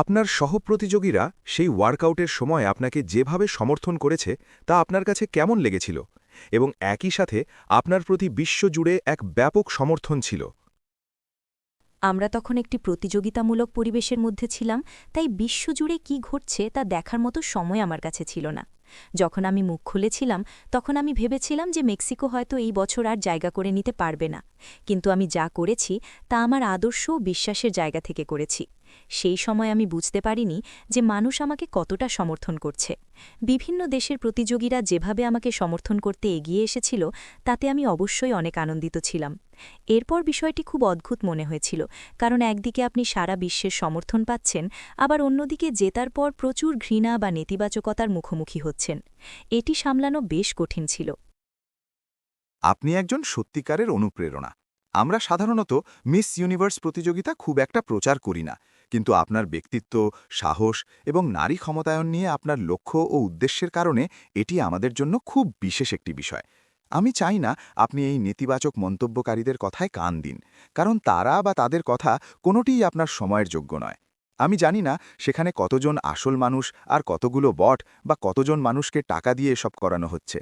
আপনার সহপ্রতিযোগীরা সেই ওয়ার্কআউটের সময় আপনাকে যেভাবে সমর্থন করেছে তা আপনার কাছে কেমন লেগেছিল এবং একই সাথে আপনার প্রতি বিশ্বজুড়ে এক ব্যাপক সমর্থন ছিল। আমরা তখন একটি প্রতিযোগিতামূলক পরিবেশের মধ্যে ছিলাম, তাই বিশ্বজুড়ে কি ঘটছে তা দেখার মতো সময় আমার কাছে ছিল না। যখন আমি মুখ খুলেছিলাম তখন আমি ভেবেছিলাম যে মেক্সিকো হয়তো এই বছর আর জায়গা করে নিতে পারবে না, কিন্তু আমি যা করেছি তা আমার আদর্শ ও বিশ্বাসের জায়গা থেকে করেছি। সেই সময় আমি বুঝতে পারিনি যে মানুষ আমাকে কতটা সমর্থন করছে। বিভিন্ন দেশের প্রতিযোগীরা যেভাবে আমাকে সমর্থন করতে এগিয়ে এসেছিল তাতে আমি অবশ্যই অনেক আনন্দিত ছিলাম। এরপর বিষয়টি খুব অদ্ভুত মনে হয়েছিল, কারণ একদিকে আপনি সারা বিশ্বের সমর্থন পাচ্ছেন, আবার অন্যদিকে জেতার পর প্রচুর ঘৃণা বা নেতিবাচকতার মুখোমুখি হচ্ছেন। এটি সামলানো বেশ কঠিন ছিল। আপনি একজন সত্যিকারের অনুপ্রেরণা। আমরা সাধারণত মিস ইউনিভার্স প্রতিযোগিতা খুব একটা প্রচার করি না, কিন্তু আপনার ব্যক্তিত্ব, সাহস এবং নারী ক্ষমতায়ন নিয়ে আপনার লক্ষ্য ও উদ্দেশ্যের কারণে এটি আমাদের জন্য খুব বিশেষ একটি বিষয়। আমি চাই না আপনি এই নেতিবাচক মন্তব্যকারীদের কথায় কান দিন, কারণ তারা বা তাদের কথা কোনোটিই আপনার সময়ের যোগ্য নয়। আমি জানি না সেখানে কতজন আসল মানুষ আর কতগুলো বট বা কতজন মানুষকে টাকা দিয়ে এসব করানো হচ্ছে।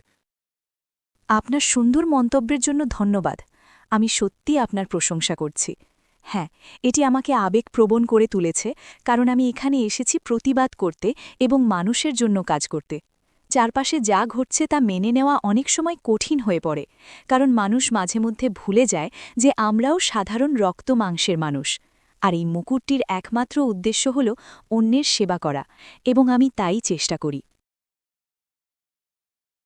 আপনার সুন্দর মন্তব্যের জন্য ধন্যবাদ। আমি সত্যি আপনার প্রশংসা করছি। হ্যাঁ, এটি আমাকে আবেগপ্রবণ করে তুলেছে, কারণ আমি এখানে এসেছি প্রতিবাদ করতে এবং মানুষের জন্য কাজ করতে। চারপাশে যা ঘটছে তা মেনে নেওয়া অনেক সময় কঠিন হয়ে পড়ে, কারণ মানুষ মাঝে মধ্যে ভুলে যায় যে আমরাও সাধারণ রক্ত মাংসের মানুষ। আর এই মুকুটটির একমাত্র উদ্দেশ্য হল অন্যের সেবা করা, এবং আমি তাই চেষ্টা করি।